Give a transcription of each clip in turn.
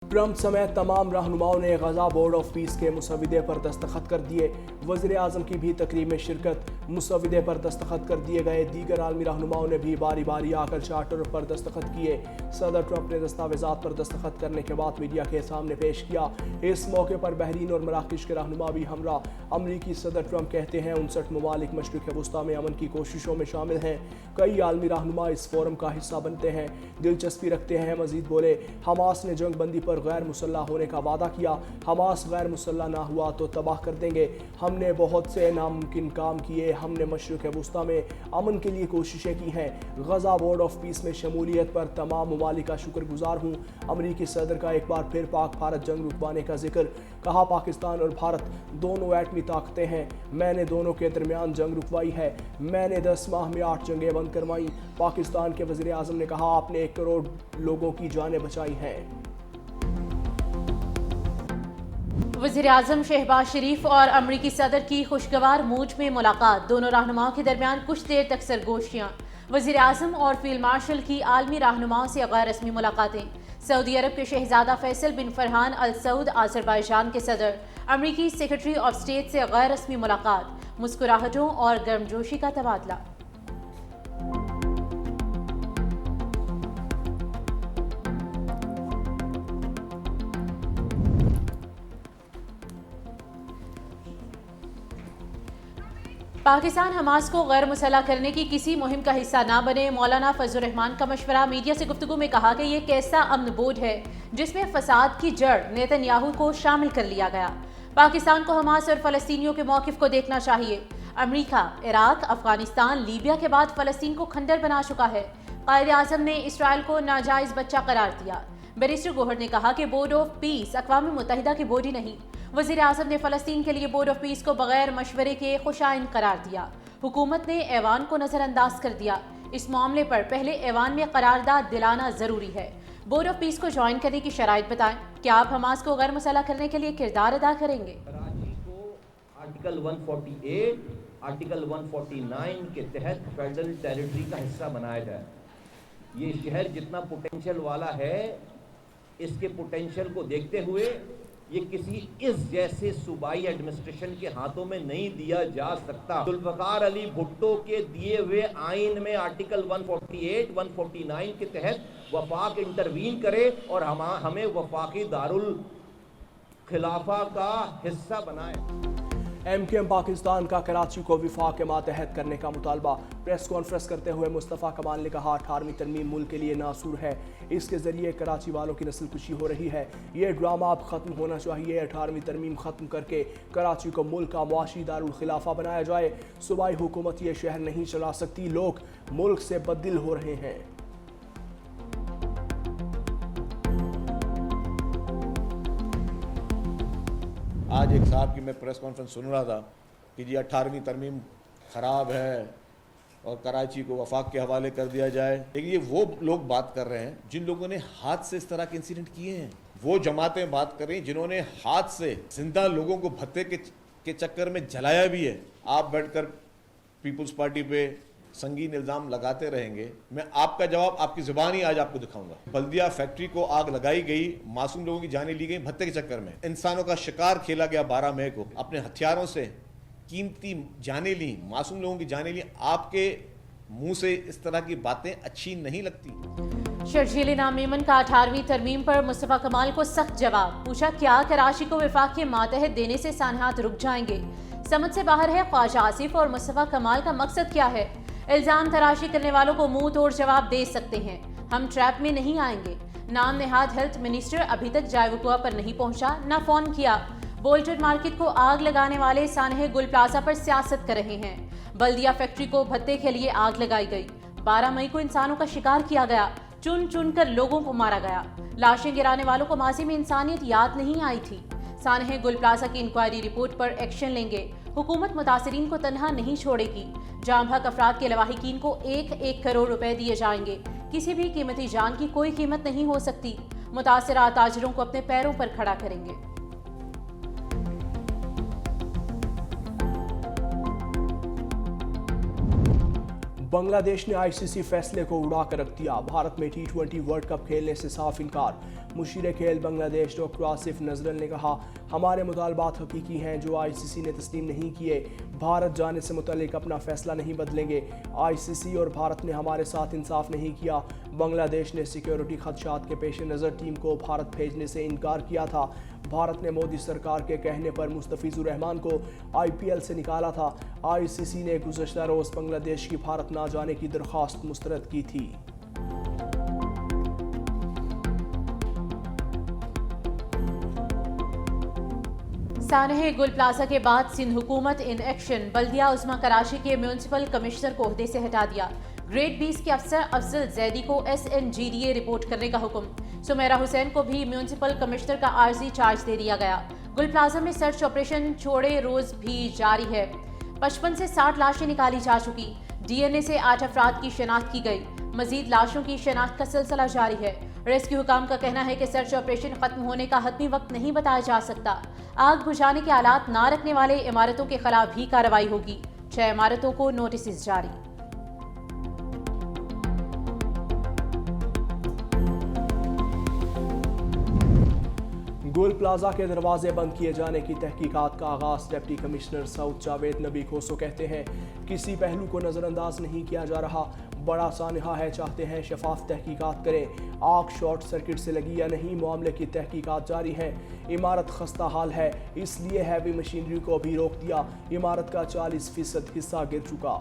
Trump समेत तमाम रहनुमाओं ने गजा बोर्ड ऑफ पीस के मुसविदे पर दस्तखत कर दिए। वज़ीर आज़म की भी तकरीब में शिरकत। मुसविदे पर दस्तखत कर दिए गए दीगर आलमी रहनुमाओं ने भी बारी बारी आकर चार्टर पर दस्तखत किए। सदर ट्रंप ने दस्तावेजात पर दस्तखत करने के बाद मीडिया के सामने पेश किया। इस मौके पर बहरीन और मराकश के रहनुमा भी हमरा। अमरीकी सदर ट्रंप कहते हैं 59 ममालिक मशरिक़ वस्ता में अमन की कोशिशों में शामिल हैं। कई आलमी रहनुमा इस फोरम का हिस्सा बनते हैं, दिलचस्पी रखते हैं। मजीद बोले, हमास ने जंग बंदी पर गैर मुसल्लह होने का वादा किया। हमास गैर मुसल्लह ना हुआ तो तबाह कर देंगे। हमने बहुत से नामुमकिन काम किए। हमने मशरिक़ वस्ता में अमन के लिए कोशिशें की हैं। गजा बोर्ड ऑफ पीस में शमूलियत पर तमाम ममालिक का शुक्रगुजार हूँ। अमरीकी सदर का एक बार फिर पाक भारत जंग रुकवाने का जिक्र। कहा, पाकिस्तान और भारत दोनों एटमी ताकतें हैं। मैंने दोनों के दरमियान जंग रुकवाई है। मैंने 10 माह में 8 जंगें बंद करवाई। पाकिस्तान के वज़ीर आज़म ने कहा, आपने 1 करोड़ लोगों की जानें बचाई हैं। वज़ीर आज़म शहबाज शरीफ और अमरीकी सदर की खुशगवार मूड में मुलाकात। दोनों रहनुमाओं के दरमियान कुछ देर तक सरगोशियाँ। वज़ीर आज़म और फील्ड मार्शल की आलमी रहनुमाओं से गैर रस्मी मुलाकातें। सऊदी अरब के शहजादा फैसल बिन फरहान अल सऊद आज़रबाईजान के सदर, अमरीकी सेक्रेटरी ऑफ स्टेट से गैर रस्मी मुलाकात। मुस्कुराहटों और गर्मजोशी का तबादला। पाकिस्तान हमास को गैर मुसल्लह करने की किसी मुहिम का हिस्सा ना बने। मौलाना फजलुर रहमान का मशवरा। मीडिया से गुफ्तगू में कहा कि ये कैसा अमन बोर्ड है जिसमें फसाद की जड़ नेतन्याहू को शामिल कर लिया गया। पाकिस्तान को हमास और फ़लस्तीनियों के मौक़िफ़ को देखना चाहिए। अमरीका, इराक, अफगानिस्तान, लीबिया के बाद फ़लस्तीन को खंडर बना चुका है। कायदे आज़म ने इसराइल को नाजायज़ बच्चा करार दिया। बैरिस्टर गोहर ने कहा कि बोर्ड ऑफ पीस अक़वाम मुत्तहिदा की बॉडी नहीं। वज़ीर आज़म ने फ़लस्तीन के लिए बोर्ड ऑफ पीस को बगैर मशवरे के खुशाइन करार दिया। हुकूमत ने ऐवान को नज़रअंदाज कर दिया। इस मामले पर पहले ऐवान में करारदाद दिलाना ज़रूरी है। बोर्ड ऑफ पीस को ज्वाइन करने की शराइत बताएं। क्या आप हमास को गैर मुसल्लह करने के लिए किरदार अदा करेंगे? कराची को आर्टिकल 148, आर्टिकल 149 के तहत फेडरल टेरिटरी का हिस्सा बनाया जाए। ये शहर जितना पोटेंशियल वाला है, इसके पोटेंशियल को देखते हुए ये किसी इस जैसे सूबाई एडमिनिस्ट्रेशन के हाथों में नहीं दिया जा सकता। जुल्फ़िकार अली भुट्टो के दिए हुए आइन में आर्टिकल 148, 149 के तहत वफाक इंटरवीन करे और हमें वफाकी दारुल खिलाफा का हिस्सा बनाए। MKM पाकिस्तान का कराची को विफाक के मातहत करने का मुतालबा। प्रेस कॉन्फ्रेंस करते हुए मुस्तफ़ा कमाल ने कहा, 18वीं तरमीम मुल्क के लिए नासूर है। इसके ज़रिए कराची वालों की नस्ल कुशी हो रही है। ये ड्रामा अब ख़त्म होना चाहिए। 18वीं तरमीम ख़त्म करके कराची को मुल्क का मुआशी दारुल खिलाफा बनाया जाए। सूबाई हुकूमत ये शहर नहीं चला सकती। लोग मुल्क से बददिल हो रहे हैं। आज एक साहब की मैं प्रेस कॉन्फ्रेंस सुन रहा था कि जी 18वीं तरमीम ख़राब है और कराची को वफाक के हवाले कर दिया जाए। लेकिन ये वो लोग बात कर रहे हैं जिन लोगों ने हाथ से इस तरह के इंसिडेंट किए हैं। वो जमातें बात कर रही हैं जिन्होंने हाथ से जिंदा लोगों को भत्ते के चक्कर में जलाया भी है। आप बैठकर पीपुल्स पार्टी पे संगीन इल्ज़ाम लगाते रहेंगे। मैं आपका जवाब आपकी ज़ुबान ही आज आपको दिखाऊंगा। बल्दिया फैक्ट्री को आग लगाई गई, मासूम लोगों की जानें ली गई भत्ते के चक्कर में। इंसानों का शिकार खेला गया 12 मई को। अपने हथियारों से कीमती जानें ली, मासूम लोगों की जानें ली। आपके मुंह से इस तरह की बातें अच्छी नहीं लगती। शर्जील इनाम मेमन का 18वीं तरमीम पर मुस्तफ़ा कमाल को सख्त जवाब। पूछा, क्या कराची को विफाक के मातहत देने से सानहात रुक जाएंगे? समझ से बाहर है ख्वाजा आसिफ और मुस्तफ़ा कमाल का मकसद क्या है। इल्ज़ाम तराशी करने वालों को मुंह तोड़ जवाब दे सकते हैं। हम ट्रैप में नहीं आएंगे। नाम नेहाद हेल्थ मिनिस्टर अभी तक जायवकुआ पर नहीं पहुंचा, न फोन किया। बोल्टेड मार्केट को आग लगाने वाले सानहे गुल प्लाजा पर सियासत कर रहे हैं। बल्दिया फैक्ट्री को भत्ते के लिए आग लगाई गई। 12 मई को इंसानों का शिकार किया गया। चुन चुन कर लोगों को मारा गया। लाशें गिराने वालों को माजी में इंसानियत याद नहीं आई थी। सानहे गुल प्लाजा की इंक्वायरी रिपोर्ट पर एक्शन लेंगे। हुकूमत मुतासिरीन को तनहा नहीं छोड़ेगी। जाम हक अफराद के लवाहिकीन को 1-1 करोड़ रुपए दिए जाएंगे। किसी भी कीमती जान की कोई कीमत नहीं हो सकती। मुतासिरा ताजिरों को अपने पैरों पर खड़ा करेंगे। बांग्लादेश ने आईसीसी फैसले को उड़ाकर रख दिया। भारत में T20 वर्ल्ड कप खेलने से साफ इनकार। मुशीर खेल बांग्लादेश डॉक्टर आसिफ नजरल ने कहा, हमारे मुतालबात हकीकी हैं जो आईसीसी ने तस्लीम नहीं किए। भारत जाने से मुतल्लिक अपना फैसला नहीं बदलेंगे। आईसीसी और भारत ने हमारे साथ इंसाफ नहीं किया। बांग्लादेश ने सिक्योरिटी खदशात के पेश नज़र टीम को भारत भेजने से इनकार किया था। भारत ने मोदी सरकार के कहने पर मुस्तफिजुर रहमान को IPL से निकाला था। आईसीसी ने गुज़श्ता रोज़ बांग्लादेश की भारत ना जाने की दरख्वास्त मुस्तरद की थी। सानह गुल प्लाजा के बाद सिंध हुकूमत इन एक्शन। बल्दिया उस्मा कराची के म्यूनसिपल कमिश्नर को ओहदे से हटा दिया। ग्रेड 20 के अफसर अफजल जैदी को SNGDA रिपोर्ट करने का हुक्म। सुमेरा हुसैन को भी म्यूनसिपल कमिश्नर का आर्जी चार्ज दे दिया गया। गुल प्लाजा में सर्च ऑपरेशन छोड़े रोज भी जारी है। 55 से 60 लाशें निकाली जा चुकी। DNA से 8 अफराद की शनाख्त की गई। मजीद लाशों की शनाख्त का सिलसिला जारी है। रेस्क्यू हुकाम का कहना है कि सर्च ऑपरेशन खत्म होने का हतमी वक्त नहीं बताया जा सकता। आग बुझाने के आलात ना रखने वाले इमारतों के खिलाफ भी कार्रवाई होगी। 6 इमारतों को नोटिस जारी। गुल प्लाजा के दरवाजे बंद किए जाने की तहकीकात का आगाज। डिप्टी कमिश्नर सऊद जावेद नबी खोसो कहते हैं, किसी पहलू को नज़रअंदाज नहीं किया जा रहा। बड़ा सानहा है, चाहते हैं शफाफ तहकीकात करें। आग शॉर्ट सर्किट से लगी या नहीं, मामले की तहकीकात जारी है। इमारत खस्ता हाल है, इसलिए हैवी मशीनरी को भी रोक दिया। इमारत का 40% हिस्सा गिर चुका।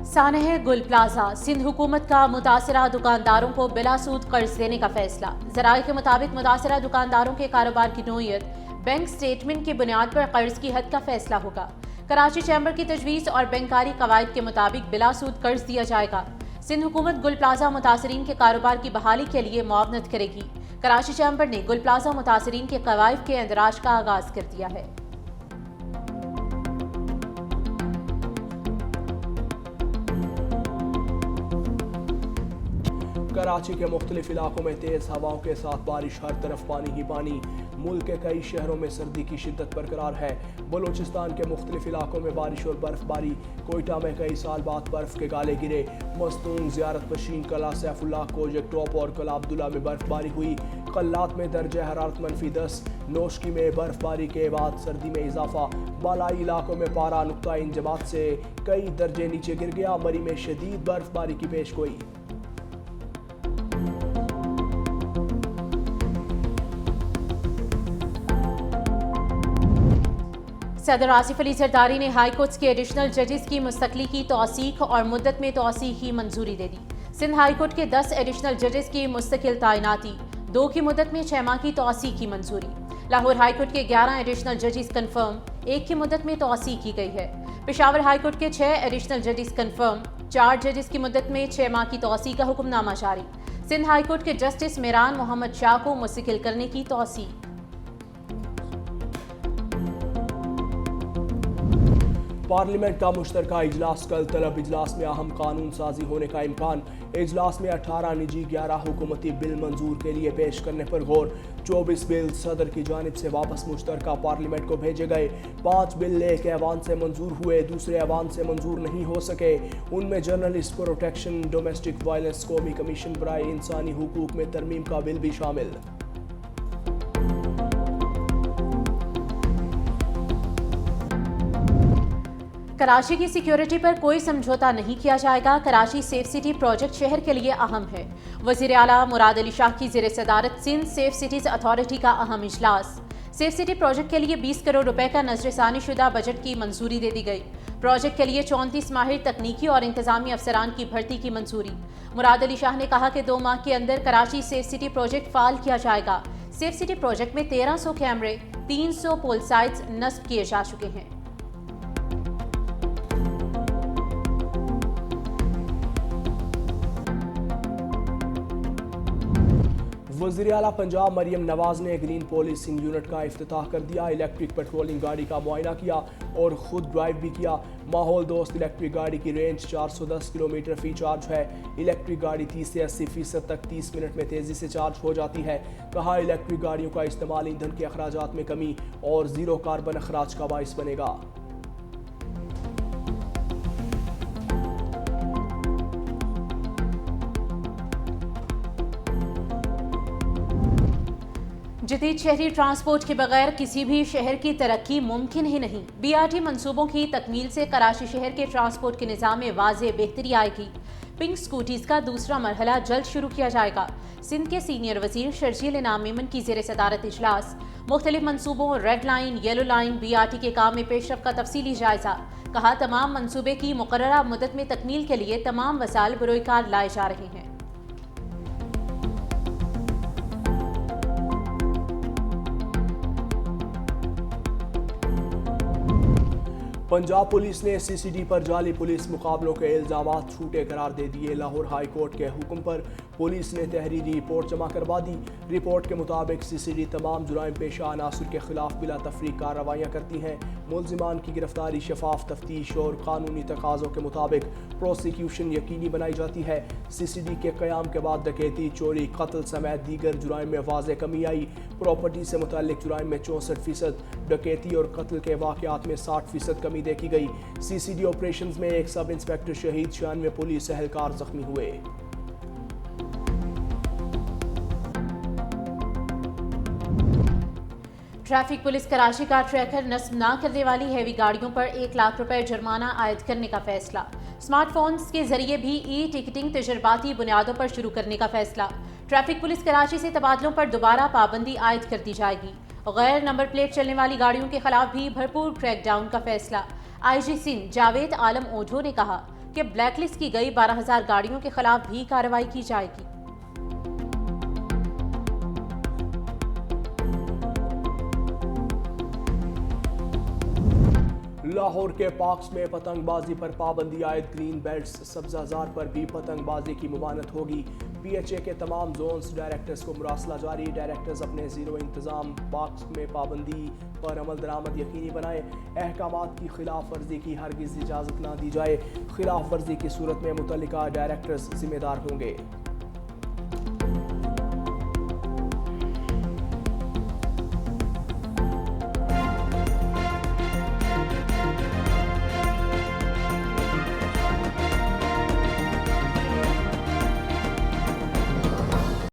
सानह गुल प्लाजा। सिंध हुकूमत का मुतासरा दुकानदारों को बिला सूद कर्ज देने का फैसला। ज़राए के मुताबिक मुतासरा दुकानदारों के कारोबार की नोयत, बैंक स्टेटमेंट की बुनियाद पर कर्ज की हद का फैसला होगा। कराची चैम्बर की तजवीज़ और बैंकारी कवायद के मुताबिक बिला सूद कर्ज दिया जाएगा। सिंध हुकूमत गुल प्लाजा मुतासरीन के कारोबार की बहाली के लिए मुआवनत करेगी। कराची चैम्बर ने गुल प्लाजा मुतासरीन के कवायद के इंदराज का आगाज कर दिया है। कराची के मुख्तलिफ इलाकों में तेज़ हवाओं के साथ बारिश, हर तरफ पानी ही पानी। मुल्क के कई शहरों में सर्दी की शिद्दत बरकरार है। बलूचिस्तान के मुख्तलिफ इलाकों में बारिश और बर्फबारी। कोयटा में कई साल बाद बर्फ के गाले गिरे। मस्तूंग, ज़ियारत बशीन, कला सैफुल्लाह, कोजक टॉप और कला अब्दुल्ला में बर्फबारी हुई। कल्लात में दर्जा हरारत -10। नोशकी में बर्फबारी के बाद सर्दी में इजाफा। बालाई इलाकों में पारा नुक्ता इंजमात से कई दर्जे नीचे गिर गया। मरी में शदीद बर्फबारी की पेशगोई। सदर आसिफ अली जरदारी ने हाई कोर्ट्स के एडिशनल जजेस की मुस्तकली की तौसीक और मुद्दत में तौसीक की मंजूरी दे दी। सिंध हाई कोर्ट के 10 एडिशनल जजेस की मुस्तकिल तैनाती, 2 की मुद्दत में 6 माह की तौसीक की मंजूरी। लाहौर हाई कोर्ट के 11 एडिशनल जजेस कन्फर्म, 1 की मुद्दत में तौसीक की गई है। पेशावर हाई कोर्ट के 6 एडिशनल जजेस कन्फर्म, 4 जजेस की मुद्दत में 6 माह की तौसीक का हुक्मनामा जारी। सिंध हाई कोर्ट के जस्टिस मिरान मोहम्मद शाह को मुस्तकिल करने की तौसीक। पार्लियामेंट का मुश्तरका इजलास कल तलब। इजलास में अहम कानून साजी होने का इम्कान। इजलास में 18 निजी, 11 हुकूमती बिल मंजूर के लिए पेश करने पर गौर। 24 बिल सदर की जानिब से वापस मुश्तरका पार्लियामेंट को भेजे गए। 5 बिल एक ऐवान से मंजूर हुए, दूसरे ऐवान से मंजूर नहीं हो सके। उनमें जर्नलिस्ट प्रोटेक्शन, डोमेस्टिक वायलेंस, कौमी कमीशन बराए इंसानी हुकूक में तरमीम का बिल भी शामिल। कराची की सिक्योरिटी पर कोई समझौता नहीं किया जाएगा। कराची सेफ सिटी प्रोजेक्ट शहर के लिए अहम है। वज़ीर आला मुराद अली शाह की ज़ेर सदारत सिंध सेफ सिटीज़ अथॉरिटी का अहम इजलास। सेफ सिटी प्रोजेक्ट के लिए 20 करोड़ रुपए का नजरसानी शुदा बजट की मंजूरी दे दी गई। प्रोजेक्ट के लिए 34 माहिर तकनीकी और इंतजामी अफसरान की भर्ती की मंजूरी। मुराद अली शाह ने कहा कि 2 माह के अंदर कराची सेफ सिटी प्रोजेक्ट फाल किया जाएगा। सेफ सिटी प्रोजेक्ट में 1300 कैमरे, 300 पोल साइट्स नस्ब किए जा चुके हैं। वज़ीर आला पंजाब मरियम नवाज ने ग्रीन पोलिसिंग यूनिट का इफ्तिताह कर दिया। इलेक्ट्रिक पेट्रोलिंग गाड़ी का मुआयना किया और खुद ड्राइव भी किया। माहौल दोस्त इलेक्ट्रिक गाड़ी की रेंज 410 किलोमीटर फी चार्ज है। इलेक्ट्रिक गाड़ी 30 से 80% तक 30 मिनट में तेज़ी से चार्ज हो जाती है। कहा, इलेक्ट्रिक गाड़ियों का इस्तेमाल ईंधन के अखराजात में कमी और ज़ीरो कार्बन अखराज का बाइस बनेगा। जदीद शहरी ट्रांसपोर्ट के बगैर किसी भी शहर की तरक्की मुमकिन ही नहीं। BRT मंसूबों की तकमील से कराची शहर के ट्रांसपोर्ट के निज़ाम में वाज़ेह बेहतरी आएगी। पिंक स्कूटीज़ का दूसरा मरहला जल्द शुरू किया जाएगा। सिंध के सीनियर वजीर शर्जील इनाम मेमन की ज़ेर सदारत इजलास। मुख्तलिफ मंसूबों red line, yellow line, BRT के काम में पेशरफ का तफसीली जायजा। कहा, तमाम मंसूबे की मुकर्ररा मुद्दत में तकमील के लिए तमाम वसाइल बरोकार लाए जा रहे हैं। पंजाब पुलिस ने CCD पर जाली पुलिस मुकाबलों के इल्जामात झूठे करार दे दिए। लाहौर हाई कोर्ट के हुक्म पर पुलिस ने तहरीरी रिपोर्ट जमा करवा दी। रिपोर्ट के मुताबिक CCD तमाम जुराइम पेशा अनासर के खिलाफ बिला तफरीक कार्रवाइयाँ करती हैं। मुलजिमान की गिरफ्तारी शफाफ तफ्तीश और कानूनी तकाज़ों के मुताबिक प्रोसिक्यूशन यकीनी बनाई जाती है। CCD के क़याम के बाद डकैती, चोरी, कत्ल समेत दीगर जुराइम में वाज़ेह कमी आई। प्रॉपर्टी से मुतल्लिक जुराइम में 64%, डकैती और कत्ल के वाक़यात में 60% कमी देखी गई। CCD ऑपरेशंस में एक सब इंस्पेक्टर शहीद, 96 पुलिस एहलकार जख्मी हुए। ट्रैफिक पुलिस कराची का ट्रैकर नस्ब न करने वाली हैवी गाड़ियों पर 1 लाख रुपए जुर्माना आयद करने का फैसला। स्मार्टफोन्स के जरिए भी टिकटिंग तजर्बाती बुनियादों पर शुरू करने का फैसला। ट्रैफिक पुलिस कराची से तबादलों पर दोबारा पाबंदी आयद कर दी जाएगी। गैर नंबर प्लेट चलने वाली गाड़ियों के खिलाफ भी भरपूर क्रैकडाउन का फैसला। IG सिंध जावेद आलम ओझो ने कहा कि ब्लैकलिस्ट की गई 12,000 गाड़ियों के खिलाफ भी कार्रवाई की जाएगी। लाहौर के पार्क्स में पतंगबाजी पर पाबंदी आयद। ग्रीन बेल्ट्स सब्जाजार पर भी पतंगबाजी की मुमानत होगी। PHA के तमाम जोन्स डायरेक्टर्स को मुरासला जारी। डायरेक्टर्स अपने ज़ीरो इंतज़ाम पार्क्स में पाबंदी पर अमल दरामद यकीनी बनाएं। अहकामात की खिलाफ वर्जी की हरगिज़ इजाज़त ना दी जाए। खिलाफ वर्जी की सूरत में मुतल्लिका डायरेक्टर्स जिम्मेदार होंगे।